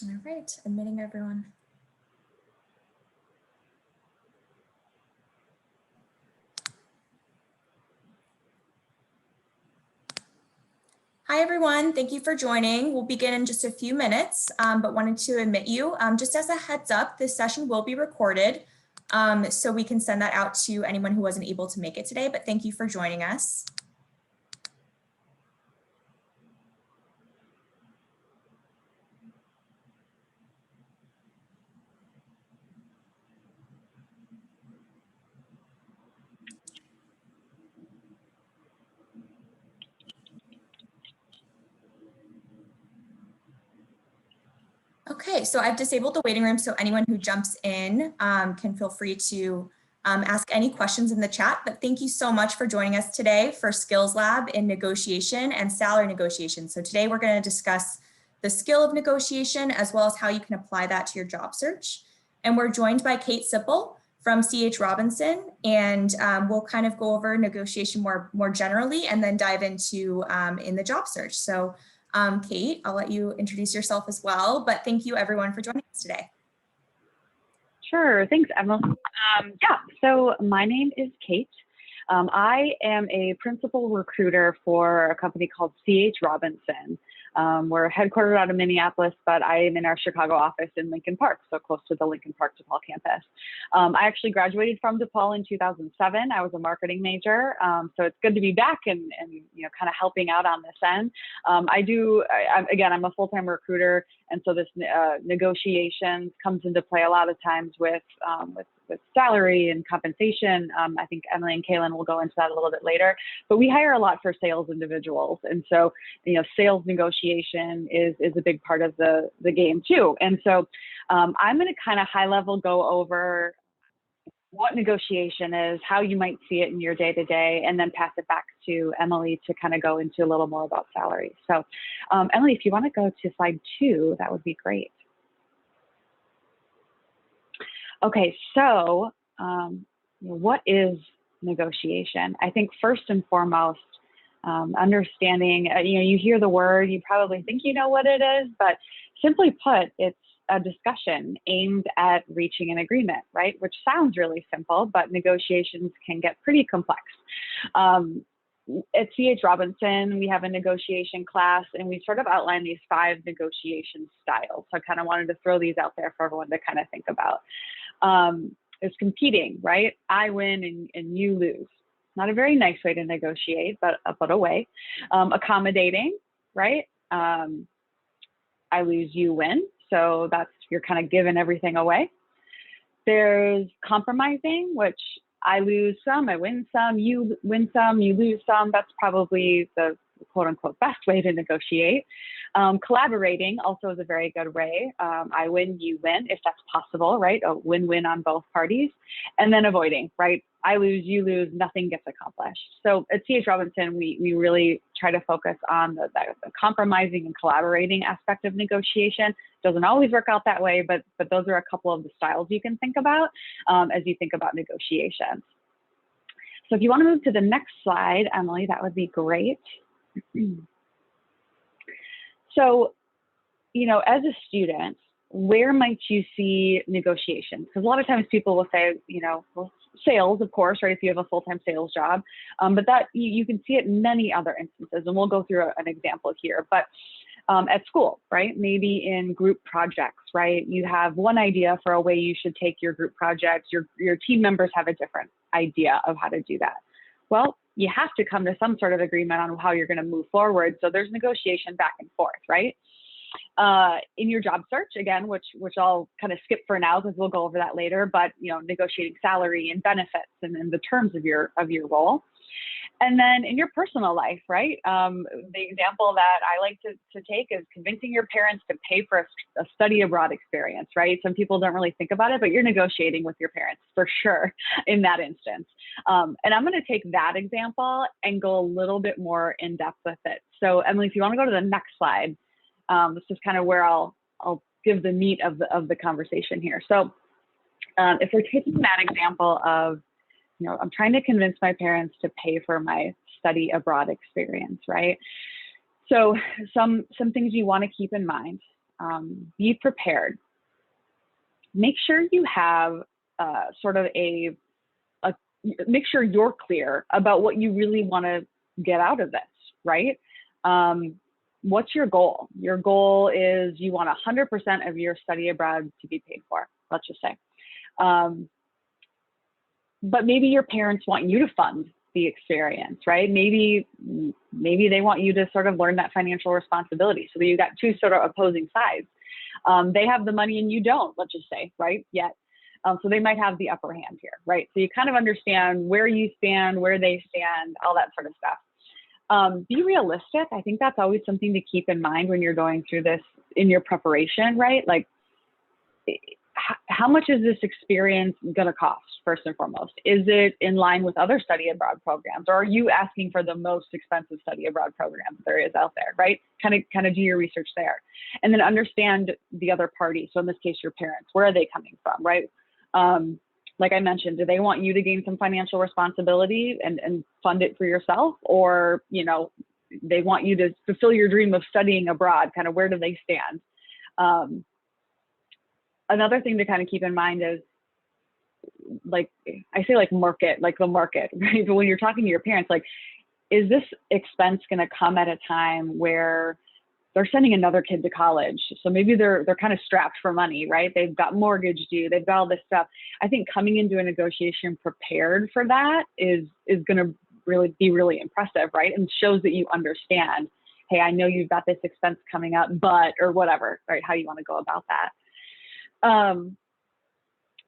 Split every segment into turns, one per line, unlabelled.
All right, admitting everyone. Hi, everyone. Thank you for joining. We'll begin in just a few minutes, but wanted to admit you. Just as a heads up, this session will be recorded, so we can send that out to anyone who wasn't able to make it today, but thank you for joining us. Okay, so I've disabled the waiting room, so anyone who jumps in can feel free to ask any questions in the chat, but thank you so much for joining us today for Skills Lab in negotiation and salary negotiation. So today we're going to discuss the skill of negotiation as well as how you can apply that to your job search. And we're joined by Kate Sippel from C.H. Robinson, and we'll kind of go over negotiation more generally and then dive into in the job search. So Kate, I'll let you introduce yourself as well, but thank you everyone for joining us today.
Sure, thanks, Emma. Yeah, so my name is Kate. I am a principal recruiter for a company called C.H. Robinson. We're headquartered out of Minneapolis, but I am in our Chicago office in Lincoln Park, so close to the Lincoln Park DePaul campus. I actually graduated from DePaul in 2007. I was a marketing major, so it's good to be back and you know, kind of helping out on this end. Again, I'm a full-time recruiter, and so this negotiations comes into play a lot of times with salary and compensation. I think Emily and Kaylin will go into that a little bit later, but we hire a lot for sales individuals. And so, you know, sales negotiation is a big part of the game too. And so I'm going to kind of high level go over what negotiation is, how you might see it in your day-to-day, and then pass it back to Emily to kind of go into a little more about salary. So Emily, if you want to go to slide 2, that would be great. Okay, so what is negotiation? I think first and foremost, understanding, you hear the word, you probably think you know what it is, but simply put, it's a discussion aimed at reaching an agreement, right? Which sounds really simple, but negotiations can get pretty complex. At C.H. Robinson, we have a negotiation class, and we sort of outline these 5 negotiation styles. So I kind of wanted to throw these out there for everyone to kind of think about. It's competing, right? I win and you lose. Not a very nice way to negotiate, but a way. Accommodating, right? I lose, you win. So you're kind of giving everything away. There's compromising, which I lose some, I win some, you win some, you lose some. That's probably the quote unquote best way to negotiate. Collaborating also is a very good way. I win, you win, if that's possible, right? A win-win on both parties. And then avoiding, right? I lose, you lose, nothing gets accomplished. So at C.H. Robinson, we really try to focus on the compromising and collaborating aspect of negotiation. Doesn't always work out that way, but those are a couple of the styles you can think about as you think about negotiations. So if you want to move to the next slide, Emily, that would be great. So, you know, as a student, where might you see negotiations? Because a lot of times people will say, you know, well, sales, of course, right? If you have a full-time sales job, but that you can see it in many other instances, and we'll go through an example here. But at school, right? Maybe in group projects, right? You have one idea for a way you should take your group projects. Your team members have a different idea of how to do that. Well, you have to come to some sort of agreement on how you're going to move forward. So there's negotiation back and forth, right? In your job search, again, which I'll kind of skip for now because we'll go over that later, but you know, negotiating salary and benefits and the terms of your role. And then in your personal life, right? The example that I like to take is convincing your parents to pay for a study abroad experience, right? Some people don't really think about it, but you're negotiating with your parents for sure in that instance. And I'm going to take that example and go a little bit more in depth with it. So Emily, if you want to go to the next slide, this is kind of where I'll give the meat of the conversation here. So if we're taking that example of, you know, I'm trying to convince my parents to pay for my study abroad experience, right? So some things you want to keep in mind. be prepared. Make sure you have sort of make sure you're clear about what you really want to get out of this, right? What's your goal? Your goal is you want 100% of your study abroad to be paid for, let's just say. But maybe your parents want you to fund the experience, right? Maybe they want you to sort of learn that financial responsibility. So you got two sort of opposing sides. They have the money and you don't, let's just say, right? Yet. So they might have the upper hand here, right? So you kind of understand where you stand, where they stand, all that sort of stuff. Be realistic. I think that's always something to keep in mind when you're going through this in your preparation, right? Like, how much is this experience going to cost, first and foremost? Is it in line with other study abroad programs, or are you asking for the most expensive study abroad program there is out there, right? Kind of do your research there, and then understand the other party. So in this case, your parents, where are they coming from, right? Like I mentioned, do they want you to gain some financial responsibility and fund it for yourself, or they want you to fulfill your dream of studying abroad? Kind of where do they stand? Another thing to kind of keep in mind is, like I say, like the market, right? But when you're talking to your parents, like, is this expense going to come at a time where they're sending another kid to college? So maybe they're kind of strapped for money, right? They've got mortgage due, they've got all this stuff. I think coming into a negotiation prepared for that is going to be really impressive, right? And shows that you understand, hey, I know you've got this expense coming up, but, or whatever, right? How you want to go about that.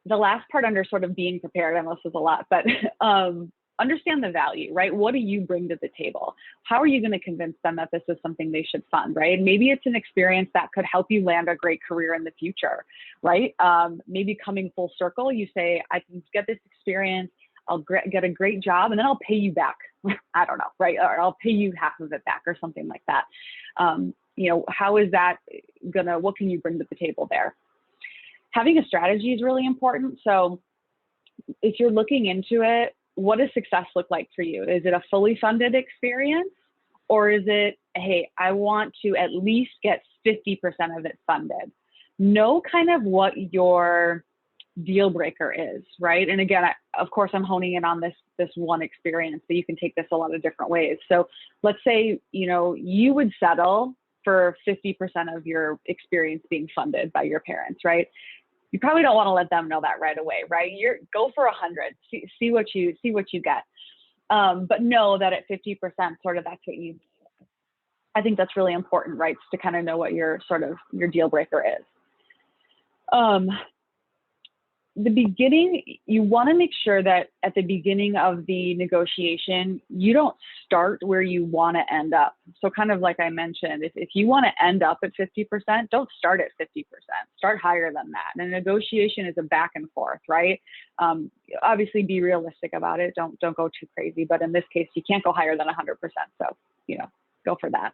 The last part under sort of being prepared, I know this is a lot, but understand the value, right? What do you bring to the table? How are you going to convince them that this is something they should fund, right? Maybe it's an experience that could help you land a great career in the future, right? Maybe coming full circle, you say, I can get this experience, I'll get a great job, and then I'll pay you back. I don't know, right? Or I'll pay you half of it back or something like that. How is that what can you bring to the table there? Having a strategy is really important. So if you're looking into it, what does success look like for you? Is it a fully funded experience? Or is it, hey, I want to at least get 50% of it funded? Know kind of what your deal breaker is, right? And again, of course, I'm honing in on this one experience, but you can take this a lot of different ways. So let's say, you would settle for 50% of your experience being funded by your parents, right? You probably don't want to let them know that right away, right? Go for 100, see what you get. But know that at 50%, sort of that's what I think that's really important, right? To kind of know what your deal breaker is. The beginning, you want to make sure that at the beginning of the negotiation, you don't start where you want to end up. So kind of like I mentioned, if you want to end up at 50%, don't start at 50%, start higher than that. And a negotiation is a back and forth, right? Obviously be realistic about it. Don't go too crazy, but in this case, you can't go higher than 100%. So, go for that.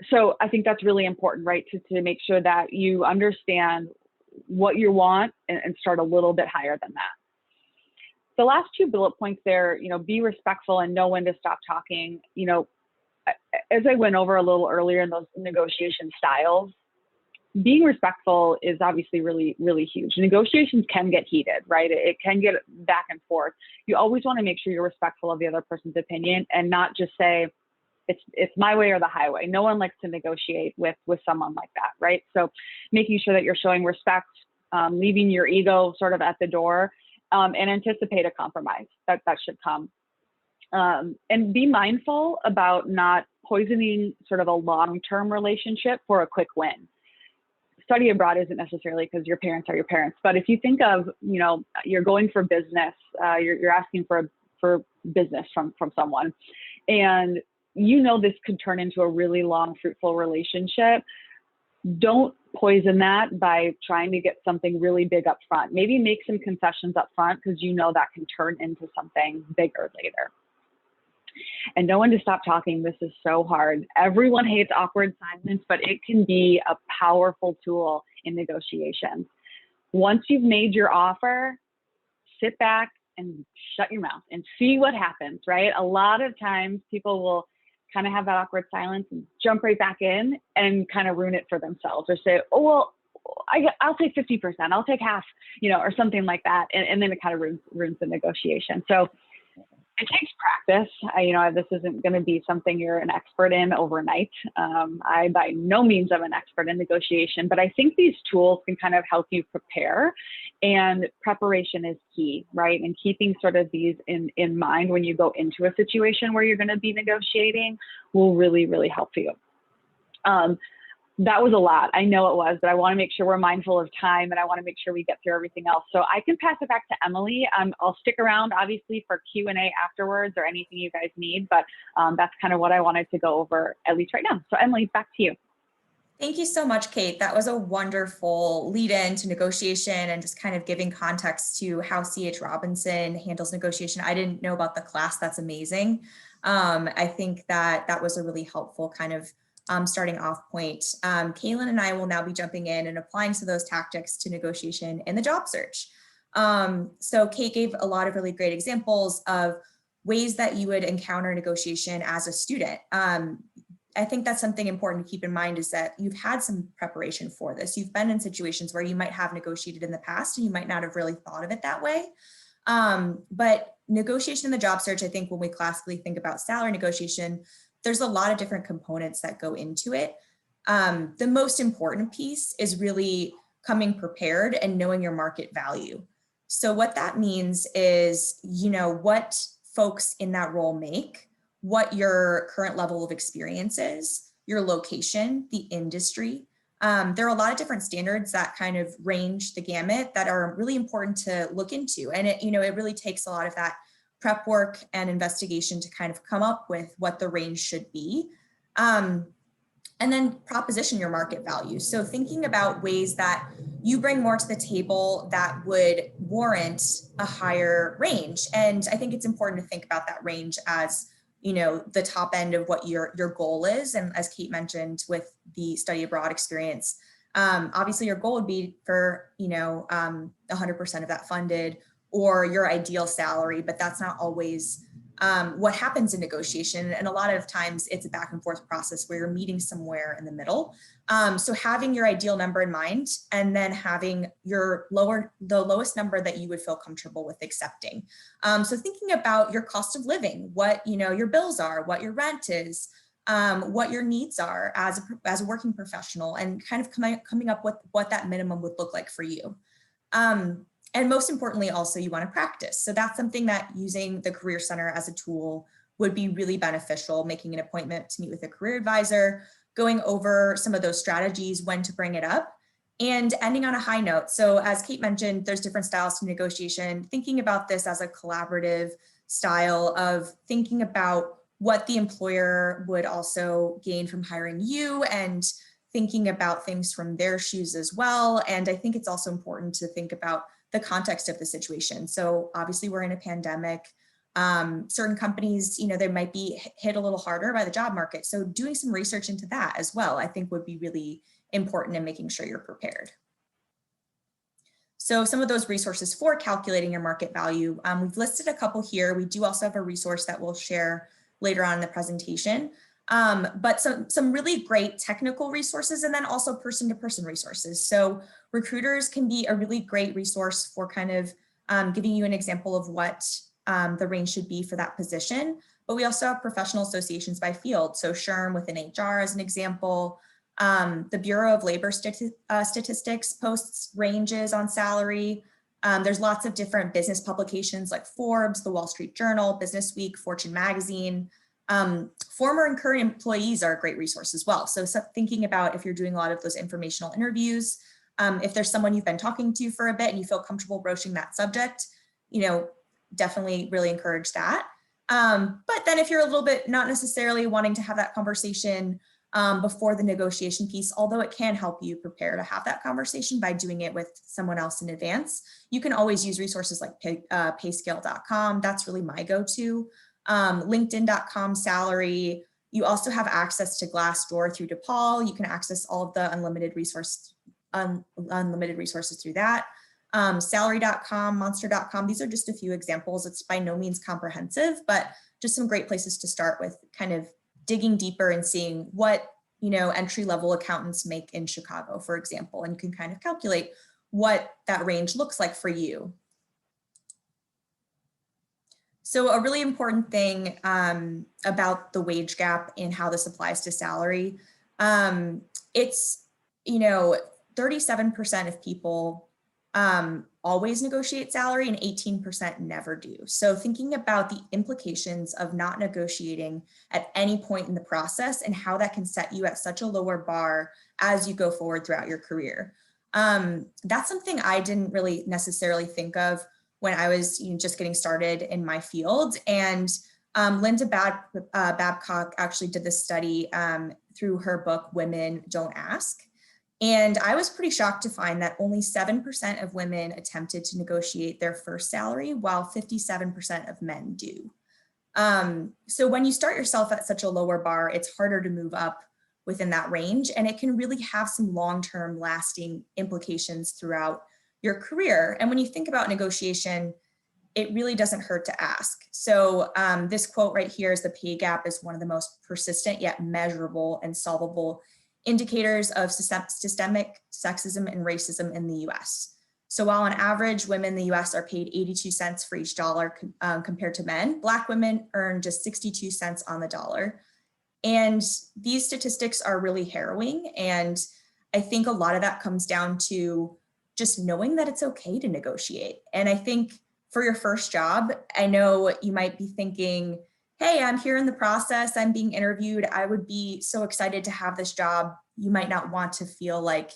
So I think that's really important, right? To make sure that you understand what you want and start a little bit higher than that. The last two bullet points there, be respectful and know when to stop talking. As I went over a little earlier in those negotiation styles, being respectful is obviously really, really huge. Negotiations can get heated, right? It can get back and forth. You always want to make sure you're respectful of the other person's opinion and not just say, it's my way or the highway. No one likes to negotiate with someone like that, right? So making sure that you're showing respect, leaving your ego sort of at the door, and anticipate a compromise that should come. And be mindful about not poisoning sort of a long-term relationship for a quick win. Study abroad isn't necessarily because your parents are your parents, but if you think of, you're going for business, you're asking for business from someone, and this could turn into a really long, fruitful relationship. Don't poison that by trying to get something really big up front. Maybe make some concessions up front because that can turn into something bigger later. And know when to stop talking. This is so hard. Everyone hates awkward silence, but it can be a powerful tool in negotiations. Once you've made your offer, sit back and shut your mouth and see what happens, right? A lot of times people will kind of have that awkward silence and jump right back in and kind of ruin it for themselves, or say, oh, well, I'll take 50%, I'll take half, or something like that. And then it kind of ruins the negotiation. So it takes practice. This isn't going to be something you're an expert in overnight. I by no means am an expert in negotiation, but I think these tools can kind of help you prepare, and preparation is key, right? And keeping sort of these in mind when you go into a situation where you're going to be negotiating will really, really help you. That was a lot. I know it was, but I want to make sure we're mindful of time, and I want to make sure we get through everything else. So I can pass it back to Emily. I'll stick around, obviously, for Q&A afterwards or anything you guys need, but that's kind of what I wanted to go over, at least right now. So Emily, back to you.
Thank you so much, Kate. That was a wonderful lead in to negotiation and just kind of giving context to how C.H. Robinson handles negotiation. I didn't know about the class. That's amazing. I think that was a really helpful kind of starting off point. Kaylin and I will now be jumping in and applying some of those tactics to negotiation in the job search. So Kate gave a lot of really great examples of ways that you would encounter negotiation as a student. I think that's something important to keep in mind, is that you've had some preparation for this. You've been in situations where you might have negotiated in the past and you might not have really thought of it that way. But negotiation in the job search, I think when we classically think about salary negotiation, there's a lot of different components that go into it. The most important piece is really coming prepared and knowing your market value. So what that means is, what folks in that role make, what your current level of experience is, your location, the industry. There are a lot of different standards that kind of range the gamut that are really important to look into. And it really takes a lot of that prep work and investigation to kind of come up with what the range should be. And then proposition your market value. So thinking about ways that you bring more to the table that would warrant a higher range. And I think it's important to think about that range as, the top end of what your goal is. And as Kate mentioned with the study abroad experience, obviously your goal would be for, 100% of that funded, or your ideal salary, but that's not always what happens in negotiation. And a lot of times it's a back and forth process where you're meeting somewhere in the middle. So having your ideal number in mind, and then having the lowest number that you would feel comfortable with accepting. So thinking about your cost of living, what your bills are, what your rent is, what your needs are as a working professional, and kind of coming up with what that minimum would look like for you. And most importantly, also you want to practice. So that's something that using the Career Center as a tool would be really beneficial, making an appointment to meet with a career advisor, going over some of those strategies, when to bring it up, and ending on a high note. So as Kate mentioned, there's different styles to negotiation, thinking about this as a collaborative style of thinking about what the employer would also gain from hiring you, and thinking about things from their shoes as well. And I think it's also important to think about the context of the situation. So obviously we're in a pandemic. Certain companies, they might be hit a little harder by the job market. So doing some research into that as well, I think would be really important in making sure you're prepared. So some of those resources for calculating your market value, we've listed a couple here. We do also have a resource that we'll share later on in the presentation. But some really great technical resources, and then also person-to-person resources. So recruiters can be a really great resource for kind of giving you an example of what the range should be for that position. But we also have professional associations by field. So SHRM within HR as an example. The Bureau of Labor Statistics posts ranges on salary. There's lots of different business publications like Forbes, the Wall Street Journal, Business Week, Fortune Magazine. Former and current employees are a great resource as well. So thinking about if you're doing a lot of those informational interviews, if there's someone you've been talking to for a bit and you feel comfortable broaching that subject, definitely really encourage that. But then if you're a little bit not necessarily wanting to have that conversation before the negotiation piece, although it can help you prepare to have that conversation by doing it with someone else in advance, you can always use resources like payscale.com. That's really my go-to. LinkedIn.com salary. You also have access to Glassdoor through DePaul. You can access all of the unlimited resources through that. Salary.com, monster.com. These are just a few examples. It's by no means comprehensive, but just some great places to start with kind of digging deeper and seeing what, entry-level accountants make in Chicago, for example, and you can kind of calculate what that range looks like for you. So a really important thing about the wage gap and how this applies to salary, it's, 37% of people always negotiate salary and 18% never do. So thinking about the implications of not negotiating at any point in the process and how that can set you at such a lower bar as you go forward throughout your career. That's something I didn't really necessarily think of when I was just getting started in my field. And Linda Babcock actually did this study through her book, Women Don't Ask. And I was pretty shocked to find that only 7% of women attempted to negotiate their first salary, while 57% of men do. So when you start yourself at such a lower bar, it's harder to move up within that range, and it can really have some long-term lasting implications throughout your career. And when you think about negotiation, it really doesn't hurt to ask. So this quote right here is, the pay gap is one of the most persistent yet measurable and solvable indicators of systemic sexism and racism in the US. So while on average, women in the US are paid 82 cents for each dollar compared to men, Black women earn just 62 cents on the dollar. And these statistics are really harrowing. And I think a lot of that comes down to just knowing that it's okay to negotiate. And I think for your first job, I know you might be thinking, hey, I'm here in the process, I'm being interviewed, I would be so excited to have this job. You might not want to feel like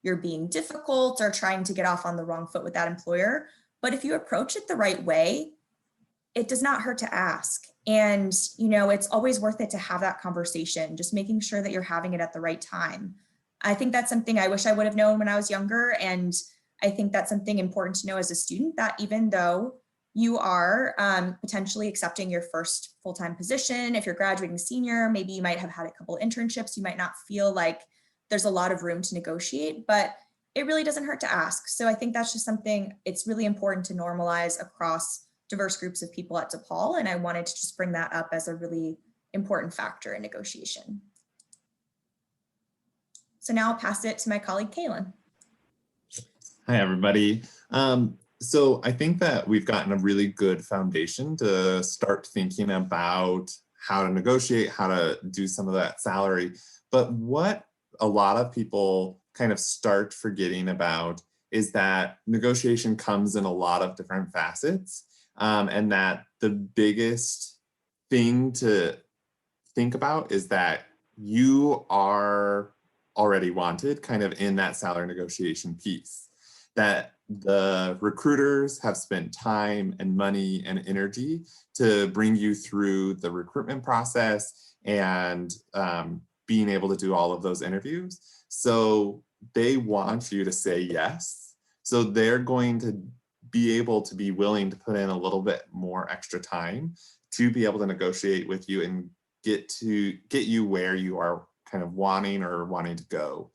you're being difficult or trying to get off on the wrong foot with that employer. But if you approach it the right way, it does not hurt to ask. And, it's always worth it to have that conversation, just making sure that you're having it at the right time. I think that's something I wish I would have known when I was younger. And I think that's something important to know as a student, that even though you are potentially accepting your first full-time position, if you're graduating senior, maybe you might have had a couple of internships, you might not feel like there's a lot of room to negotiate, but it really doesn't hurt to ask. So I think that's just something it's really important to normalize across diverse groups of people at DePaul. And I wanted to just bring that up as a really important factor in negotiation. So now I'll pass it to my colleague, Kaylin.
Hi, everybody. So I think that we've gotten a really good foundation to start thinking about how to negotiate, how to do some of that salary. But what a lot of people kind of start forgetting about is that negotiation comes in a lot of different facets, and that the biggest thing to think about is that you are already wanted kind of in that salary negotiation piece, that the recruiters have spent time and money and energy to bring you through the recruitment process and being able to do all of those interviews. So they want you to say yes. So they're going to be able to be willing to put in a little bit more extra time to be able to negotiate with you and get you where you are kind of wanting to go.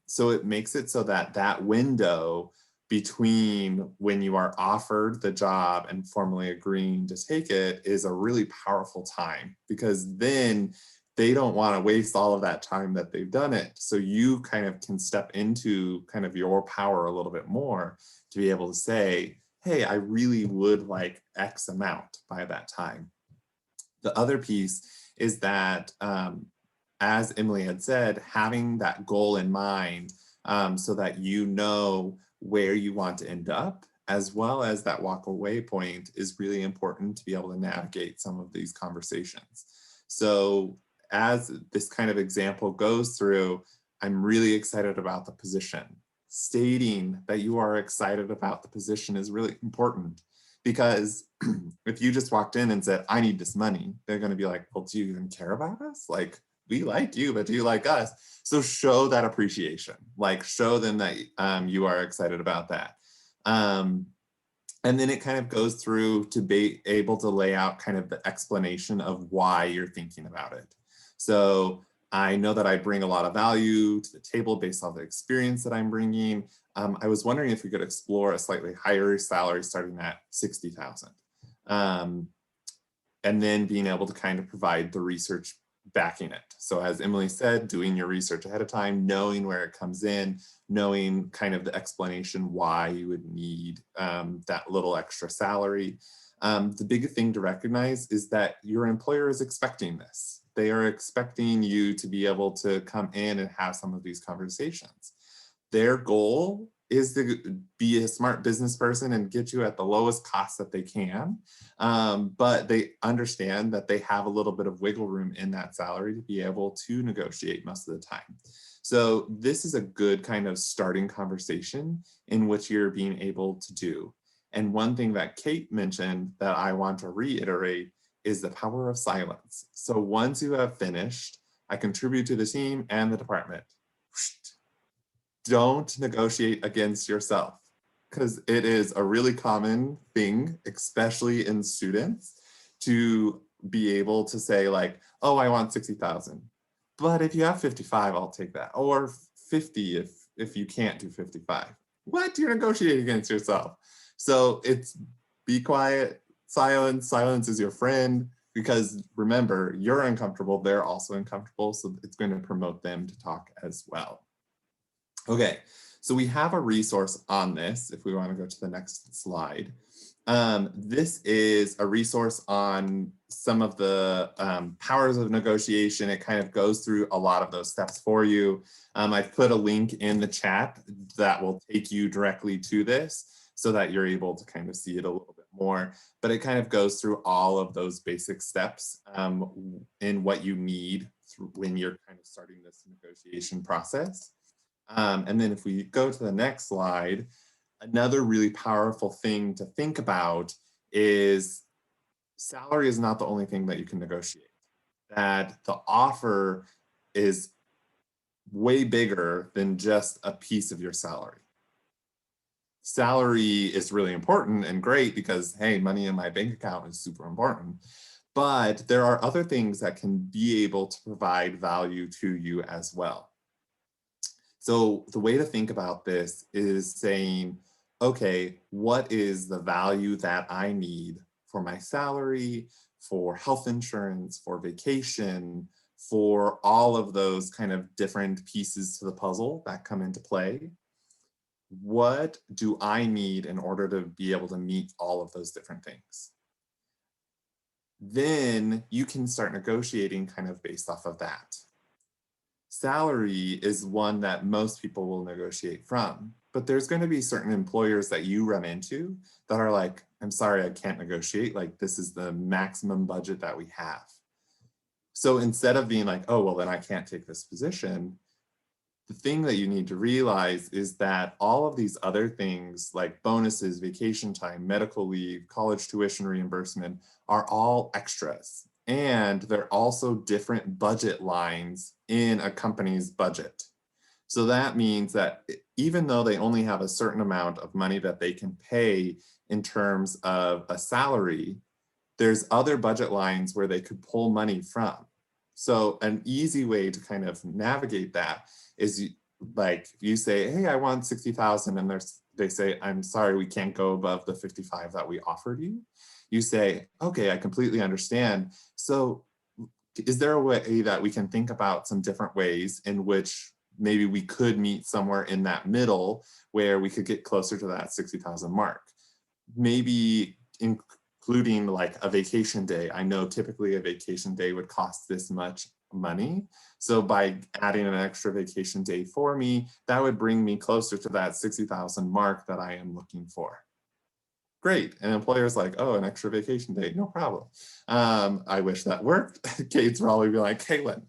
So it makes it so that that window between when you are offered the job and formally agreeing to take it is a really powerful time, because then they don't want to waste all of that time that they've done it. So you kind of can step into kind of your power a little bit more to be able to say, hey, I really would like X amount by that time. The other piece is that, as Emily had said, having that goal in mind so that you know where you want to end up, as well as that walk away point, is really important to be able to navigate some of these conversations. So as this kind of example goes through, I'm really excited about the position. Stating that you are excited about the position is really important, because if you just walked in and said, I need this money, they're going to be like, well, do you even care about us? Like, we like you, but do you like us? So show that appreciation, like show them that you are excited about that. And then it kind of goes through to be able to lay out kind of the explanation of why you're thinking about it. So I know that I bring a lot of value to the table based on the experience that I'm bringing. I was wondering if we could explore a slightly higher salary starting at $60,000. and then being able to kind of provide the research backing it. So as Emily said, doing your research ahead of time, knowing where it comes in, knowing kind of the explanation why you would need that little extra salary. The big thing to recognize is that your employer is expecting this. They are expecting you to be able to come in and have some of these conversations. Their goal is to be a smart business person and get you at the lowest cost that they can. But they understand that they have a little bit of wiggle room in that salary to be able to negotiate most of the time. So this is a good kind of starting conversation in which you're being able to do. And one thing that Kate mentioned that I want to reiterate is the power of silence. So once you have finished, I contribute to the team and the department. Don't negotiate against yourself, because it is a really common thing, especially in students, to be able to say like, oh, I want 60,000. But if you have 55, I'll take that. Or 50 if you can't do 55. What? You're negotiating against yourself. So it's be quiet, silence is your friend, because remember, you're uncomfortable, they're also uncomfortable, so it's going to promote them to talk as well. Okay, so we have a resource on this, if we want to go to the next slide. This is a resource on some of the powers of negotiation. It kind of goes through a lot of those steps for you. I've put a link in the chat that will take you directly to this so that you're able to kind of see it a little bit more. But it kind of goes through all of those basic steps in what you need when you're kind of starting this negotiation process. And then if we go to the next slide, another really powerful thing to think about is salary is not the only thing that you can negotiate. That the offer is way bigger than just a piece of your salary. Salary is really important and great because, hey, money in my bank account is super important. But there are other things that can be able to provide value to you as well. So the way to think about this is saying, okay, what is the value that I need for my salary, for health insurance, for vacation, for all of those kind of different pieces to the puzzle that come into play? What do I need in order to be able to meet all of those different things? Then you can start negotiating kind of based off of that. Salary is one that most people will negotiate from, but there's going to be certain employers that you run into that are like, I'm sorry, I can't negotiate. Like, this is the maximum budget that we have. So instead of being like, oh, well, then I can't take this position, the thing that you need to realize is that all of these other things like bonuses, vacation time, medical leave, college tuition reimbursement are all extras. And they're also different budget lines in a company's budget. So that means that even though they only have a certain amount of money that they can pay in terms of a salary, there's other budget lines where they could pull money from. So an easy way to kind of navigate that is like you say, hey, I want 60,000, and they say, I'm sorry, we can't go above the 55 that we offered you. You say, okay, I completely understand. So is there a way that we can think about some different ways in which maybe we could meet somewhere in that middle where we could get closer to that 60,000 mark? Maybe including like a vacation day. I know typically a vacation day would cost this much money. So by adding an extra vacation day for me, that would bring me closer to that 60,000 mark that I am looking for. Great. And employer's like, oh, an extra vacation day, no problem. I wish that worked. Kate's probably be like, Caitlin.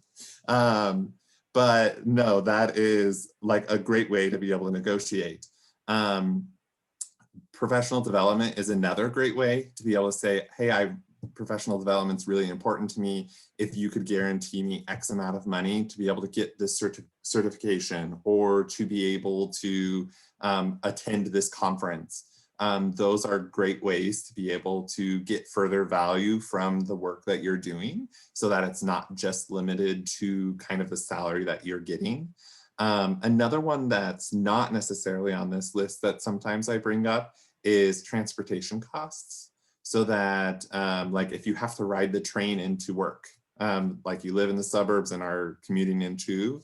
But no, that is like a great way to be able to negotiate. Professional development is another great way to be able to say, hey, professional development is really important to me. If you could guarantee me X amount of money to be able to get this certification or to be able to attend this conference. Those are great ways to be able to get further value from the work that you're doing so that it's not just limited to kind of the salary that you're getting. Another one that's not necessarily on this list that sometimes I bring up is transportation costs. so that like if you have to ride the train into work, like you live in the suburbs and are commuting into,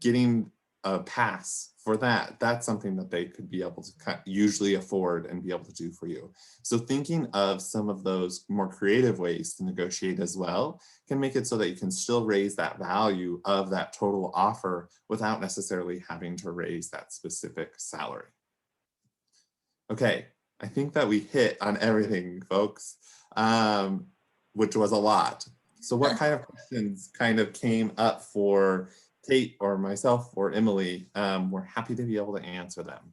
getting a pass for that, that's something that they could be able to usually afford and be able to do for you. So thinking of some of those more creative ways to negotiate as well can make it so that you can still raise that value of that total offer without necessarily having to raise that specific salary. Okay, I think that we hit on everything, folks, which was a lot. So what kind of questions kind of came up for Kate or myself or Emily? We're happy to be able to answer them.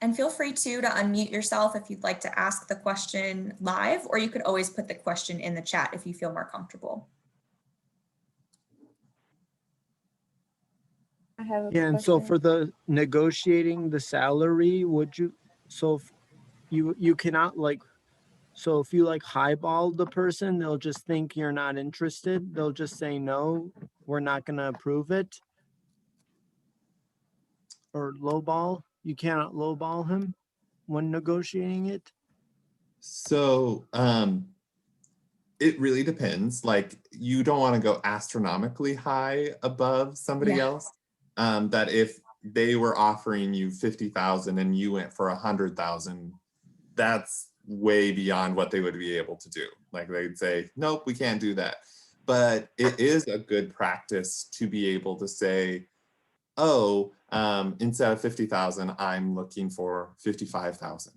And feel free to unmute yourself if you'd like to ask the question live, or you could always put the question in the chat if you feel more comfortable.
I have a
Yeah, and so for the negotiating the salary, would you, so if you cannot like, so if you like highball the person, they'll just think you're not interested. They'll just say, no, we're not going to approve it. Or lowball. You cannot lowball him when negotiating it.
So it really depends. Like you don't want to go astronomically high above somebody else. That if they were offering you 50,000 and you went for 100,000, that's way beyond what they would be able to do. Like they'd say, nope, we can't do that. But it is a good practice to be able to say, oh, instead of 50,000, I'm looking for 55,000.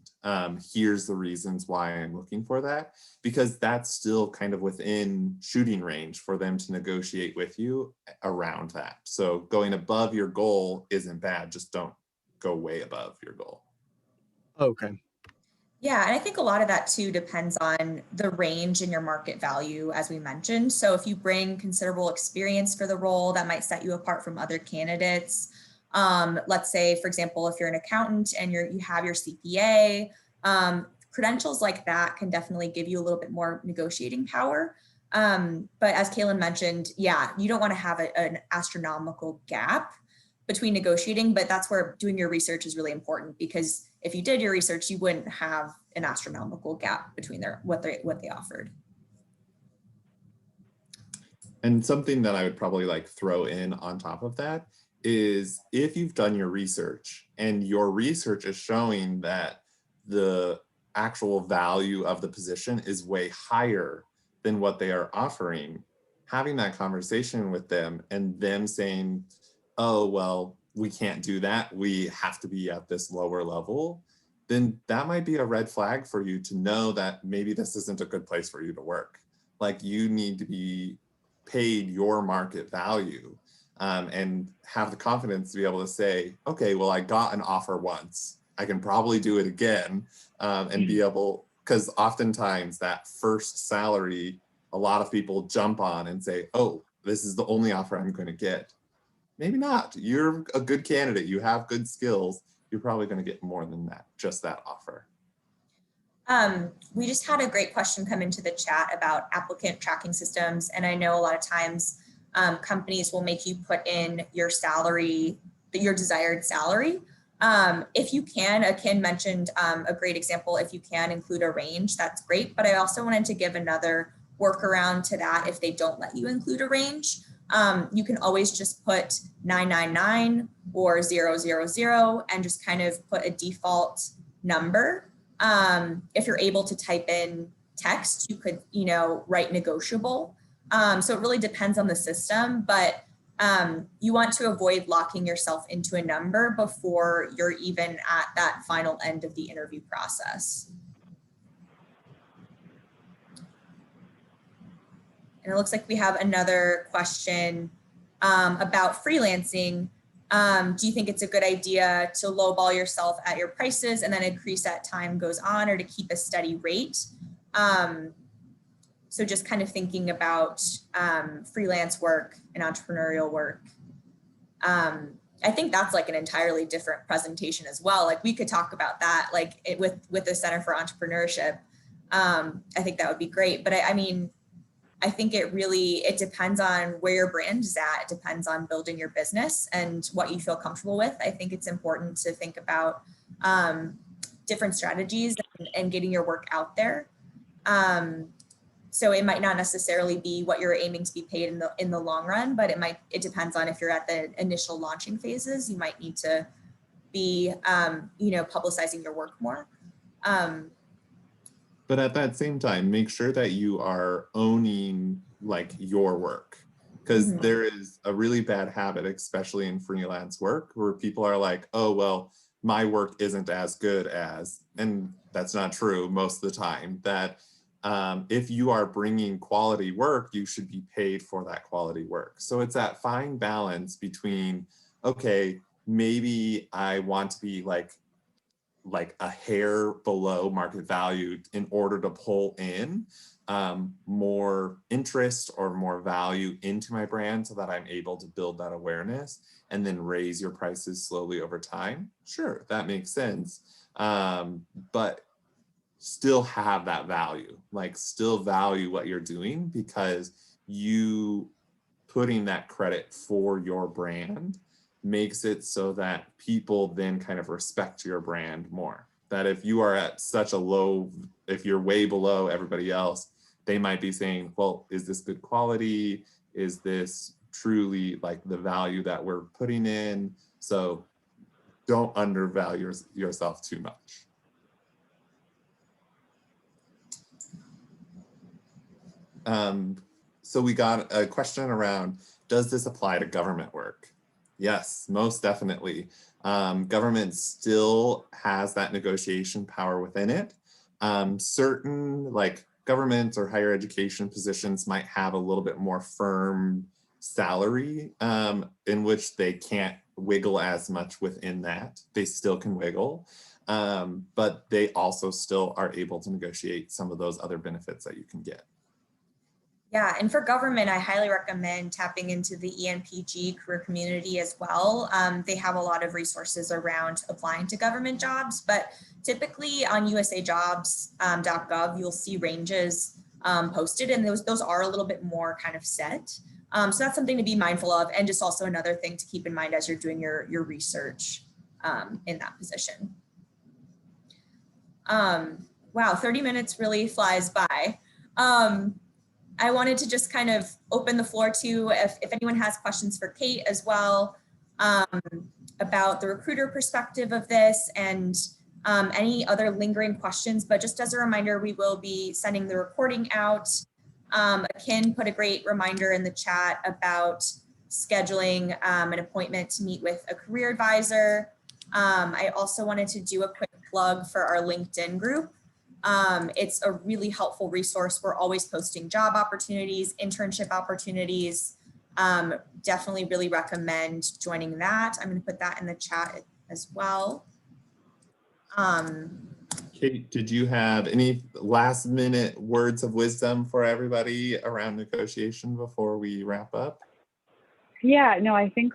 Here's the reasons why I'm looking for that, because that's still kind of within shooting range for them to negotiate with you around that. So going above your goal isn't bad, just don't go way above your goal.
Okay.
Yeah, and I think a lot of that too depends on the range in your market value, as we mentioned. So if you bring considerable experience for the role, that might set you apart from other candidates. Let's say, for example, if you're an accountant and you have your CPA, credentials like that can definitely give you a little bit more negotiating power. But as Kaylin mentioned, yeah, you don't want to have an astronomical gap between negotiating, but that's where doing your research is really important, because if you did your research, you wouldn't have an astronomical gap between what they offered.
And something that I would probably like throw in on top of that is if you've done your research and your research is showing that the actual value of the position is way higher than what they are offering, having that conversation with them and them saying, oh, well, we can't do that, we have to be at this lower level, then that might be a red flag for you to know that maybe this isn't a good place for you to work. Like you need to be paid your market value and have the confidence to be able to say, okay, well, I got an offer once, I can probably do it again, and be able, because oftentimes that first salary, a lot of people jump on and say, oh, this is the only offer I'm going to get. Maybe not. You're a good candidate. You have good skills. You're probably going to get more than that, just that offer.
We just had a great question come into the chat about applicant tracking systems. And I know a lot of times companies will make you put in your salary, your desired salary. If you can, Ken mentioned a great example. If you can include a range, that's great. But I also wanted to give another workaround to that. If they don't let you include a range, you can always just put 999 or 000 and just kind of put a default number. If you're able to type in text, you could, write negotiable. So it really depends on the system, but you want to avoid locking yourself into a number before you're even at that final end of the interview process. And it looks like we have another question about freelancing. Do you think it's a good idea to lowball yourself at your prices and then increase as time goes on, or to keep a steady rate? So just kind of thinking about freelance work and entrepreneurial work. I think that's like an entirely different presentation as well. Like we could talk about that, like with the Center for Entrepreneurship. I think that would be great. But I mean, I think it depends on where your brand is at. It depends on building your business and what you feel comfortable with. I think it's important to think about different strategies and getting your work out there. So it might not necessarily be what you're aiming to be paid in the long run, but it depends on if you're at the initial launching phases. You might need to be publicizing your work more.
But at that same time, make sure that you are owning like your work, because there is a really bad habit, especially in freelance work, where people are like, oh, well, my work isn't as good as, and that's not true most of the time, that if you are bringing quality work, you should be paid for that quality work. So it's that fine balance between, okay, maybe I want to be like a hair below market value in order to pull in more interest or more value into my brand so that I'm able to build that awareness and then raise your prices slowly over time. Sure, that makes sense. But still have that value, like still value what you're doing, because you putting that credit for your brand makes it so that people then kind of respect your brand more. That if you are at such a low, if you're way below everybody else, they might be saying, well, is this good quality? Is this truly like the value that we're putting in? So don't undervalue yourself too much. So we got a question around, does this apply to government work? Yes, most definitely. Government still has that negotiation power within it. Certain like government or higher education positions might have a little bit more firm salary in which they can't wiggle as much within that. They still can wiggle, but they also still are able to negotiate some of those other benefits that you can get.
Yeah, and for government, I highly recommend tapping into the ENPG career community as well. They have a lot of resources around applying to government jobs, but typically on usajobs.gov, you'll see ranges posted, and those are a little bit more kind of set. So that's something to be mindful of, and just also another thing to keep in mind as you're doing your research in that position. Wow, 30 minutes really flies by. I wanted to just kind of open the floor to if anyone has questions for Kate as well about the recruiter perspective of this, and any other lingering questions. But just as a reminder, we will be sending the recording out. Akin put a great reminder in the chat about scheduling an appointment to meet with a career advisor. I also wanted to do a quick plug for our LinkedIn group. It's a really helpful resource. We're always posting job opportunities, internship opportunities. Definitely really recommend joining that. I'm going to put that in the chat as well.
Kate, did you have any last minute words of wisdom for everybody around negotiation before we wrap up?
Yeah, no, I think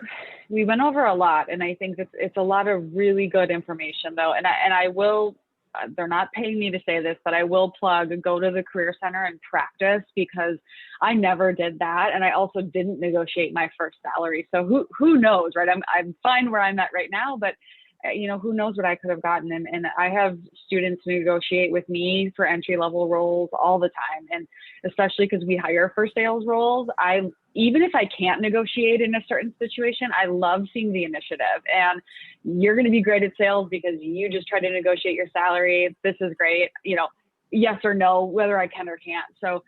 we went over a lot, and I think it's a lot of really good information though. And I will, they're not paying me to say this, but I will plug, go to the Career Center and practice, because I never did that. And I also didn't negotiate my first salary. So who knows, right? I'm fine where I'm at right now, but you know, who knows what I could have gotten. And I have students negotiate with me for entry-level roles all the time. And especially because we hire for sales roles, even if I can't negotiate in a certain situation, I love seeing the initiative. And you're going to be great at sales because you just try to negotiate your salary. This is great, you know, yes or no, whether I can or can't. So,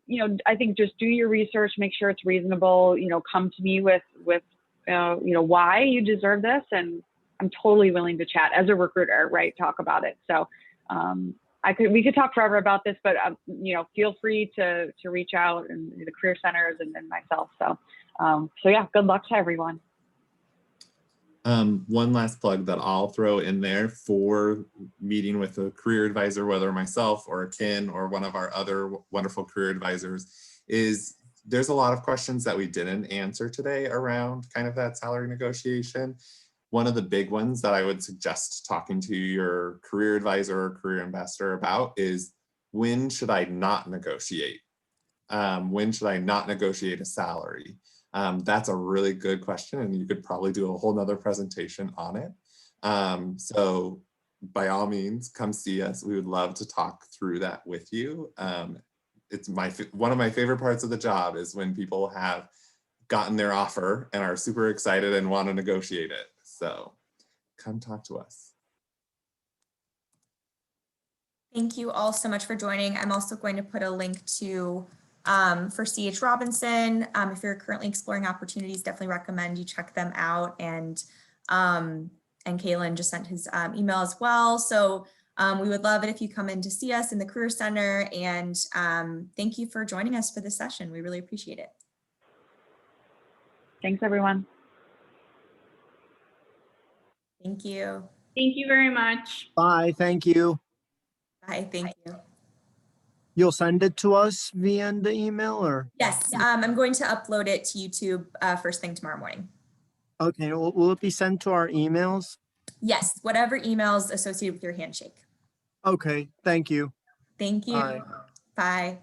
you know, I think just do your research, make sure it's reasonable, you know, come to me with you know, why you deserve this. And I'm totally willing to chat as a recruiter, right? Talk about it. So we could talk forever about this, but you know, feel free to reach out, and the career centers and myself. So yeah, good luck to everyone.
One last plug that I'll throw in there for meeting with a career advisor, whether myself or Akin or one of our other wonderful career advisors, is there's a lot of questions that we didn't answer today around kind of that salary negotiation. One of the big ones that I would suggest talking to your career advisor or career ambassador about is, when should I not negotiate? when should I not negotiate a salary? That's a really good question, and you could probably do a whole nother presentation on it. So by all means, come see us. We would love to talk through that with you. It's one of my favorite parts of the job is when people have gotten their offer and are super excited and want to negotiate it. So come talk to us.
Thank you all so much for joining. I'm also going to put a link to for C.H. Robinson. If you're currently exploring opportunities, definitely recommend you check them out. And Kaylin just sent his email as well. So we would love it if you come in to see us in the Career Center. And thank you for joining us for this session. We really appreciate it.
Thanks, everyone.
Thank you.
Thank you very much.
Bye, thank you.
Bye. Thank you.
You'll send it to us via the email or?
Yes, I'm going to upload it to YouTube first thing tomorrow morning.
Okay, will it be sent to our emails?
Yes, whatever emails associated with your handshake.
Okay, thank you.
Thank you.
Bye.
Bye.